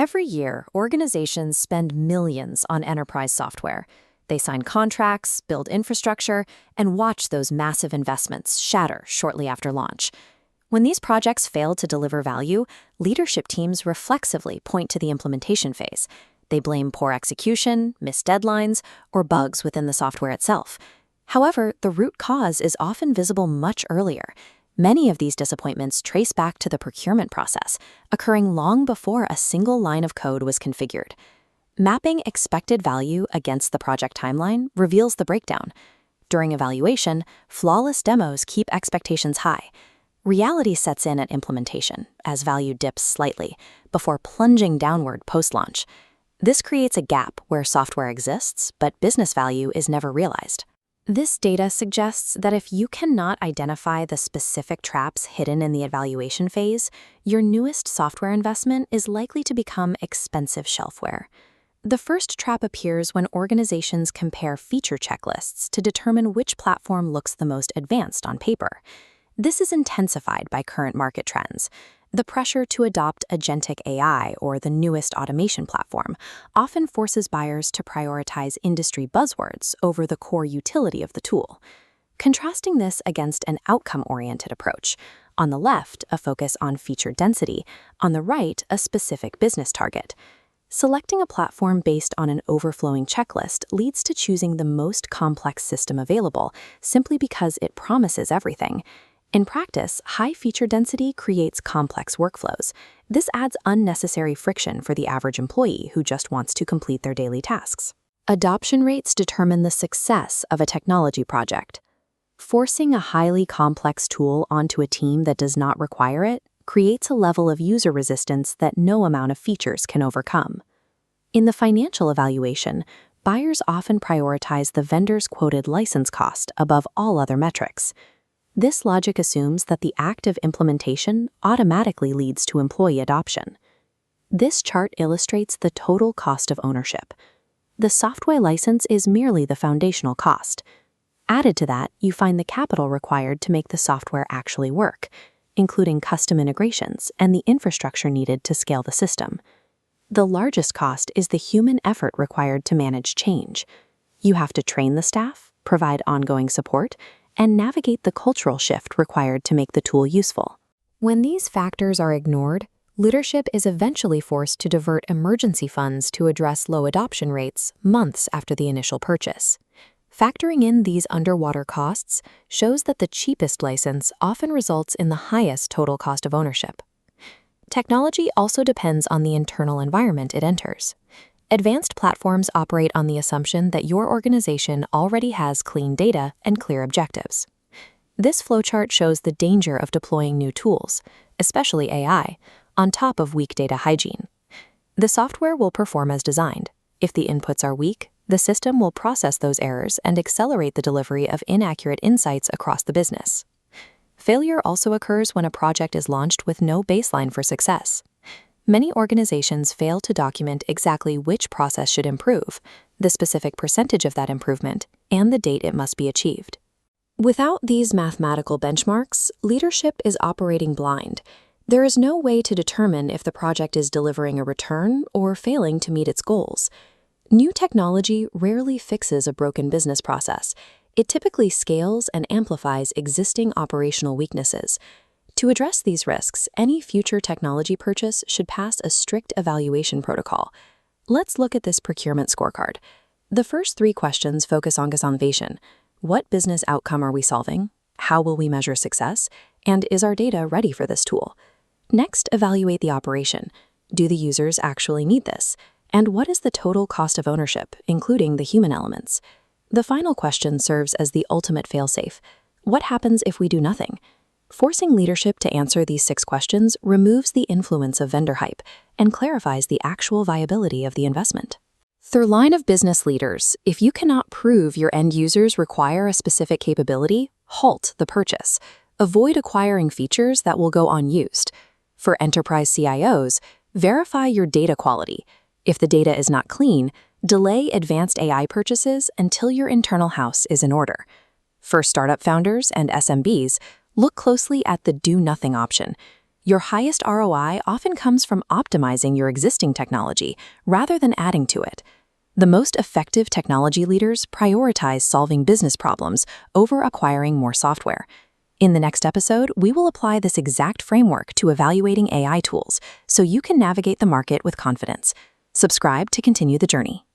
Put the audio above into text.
Every year, organizations spend millions on enterprise software. They sign contracts, build infrastructure, and watch those massive investments shatter shortly after launch. When these projects fail to deliver value, leadership teams reflexively point to the implementation phase. They blame poor execution, missed deadlines, or bugs within the software itself. However, the root cause is often visible much earlier. Many of these disappointments trace back to the procurement process, occurring long before a single line of code was configured. Mapping expected value against the project timeline reveals the breakdown. During evaluation, flawless demos keep expectations high. Reality sets in at implementation, as value dips slightly, before plunging downward post-launch. This creates a gap where software exists, but business value is never realized. This data suggests that if you cannot identify the specific traps hidden in the evaluation phase, your newest software investment is likely to become expensive shelfware. The first trap appears when organizations compare feature checklists to determine which platform looks the most advanced on paper. This is intensified by current market trends. The pressure to adopt agentic AI or the newest automation platform often forces buyers to prioritize industry buzzwords over the core utility of the tool. Contrasting this against an outcome-oriented approach, on the left, a focus on feature density, on the right, a specific business target. Selecting a platform based on an overflowing checklist leads to choosing the most complex system available simply because it promises everything. In practice, high feature density creates complex workflows. This adds unnecessary friction for the average employee who just wants to complete their daily tasks. Adoption rates determine the success of a technology project. Forcing a highly complex tool onto a team that does not require it creates a level of user resistance that no amount of features can overcome. In the financial evaluation, buyers often prioritize the vendor's quoted license cost above all other metrics. This logic assumes that the act of implementation automatically leads to employee adoption. This chart illustrates the total cost of ownership. The software license is merely the foundational cost. Added to that, you find the capital required to make the software actually work, including custom integrations and the infrastructure needed to scale the system. The largest cost is the human effort required to manage change. You have to train the staff, provide ongoing support, and navigate the cultural shift required to make the tool useful. When these factors are ignored, leadership is eventually forced to divert emergency funds to address low adoption rates months after the initial purchase. Factoring in these underwater costs shows that the cheapest license often results in the highest total cost of ownership. Technology also depends on the internal environment it enters. Advanced platforms operate on the assumption that your organization already has clean data and clear objectives. This flowchart shows the danger of deploying new tools, especially AI, on top of weak data hygiene. The software will perform as designed. If the inputs are weak, the system will process those errors and accelerate the delivery of inaccurate insights across the business. Failure also occurs when a project is launched with no baseline for success. Many organizations fail to document exactly which process should improve, the specific percentage of that improvement, and the date it must be achieved. Without these mathematical benchmarks, leadership is operating blind. There is no way to determine if the project is delivering a return or failing to meet its goals. New technology rarely fixes a broken business process. It typically scales and amplifies existing operational weaknesses. To address these risks, any future technology purchase should pass a strict evaluation protocol. Let's look at this procurement scorecard. The first 3 questions focus on consolidation. What business outcome are we solving? How will we measure success? And is our data ready for this tool? Next, evaluate the operation. Do the users actually need this? And what is the total cost of ownership, including the human elements? The final question serves as the ultimate fail-safe. What happens if we do nothing? Forcing leadership to answer these 6 questions removes the influence of vendor hype and clarifies the actual viability of the investment. Through line of business leaders, if you cannot prove your end users require a specific capability, halt the purchase. Avoid acquiring features that will go unused. For enterprise CIOs, verify your data quality. If the data is not clean, delay advanced AI purchases until your internal house is in order. For startup founders and SMBs, look closely at the do-nothing option. Your highest ROI often comes from optimizing your existing technology rather than adding to it. The most effective technology leaders prioritize solving business problems over acquiring more software. In the next episode, we will apply this exact framework to evaluating AI tools so you can navigate the market with confidence. Subscribe to continue the journey.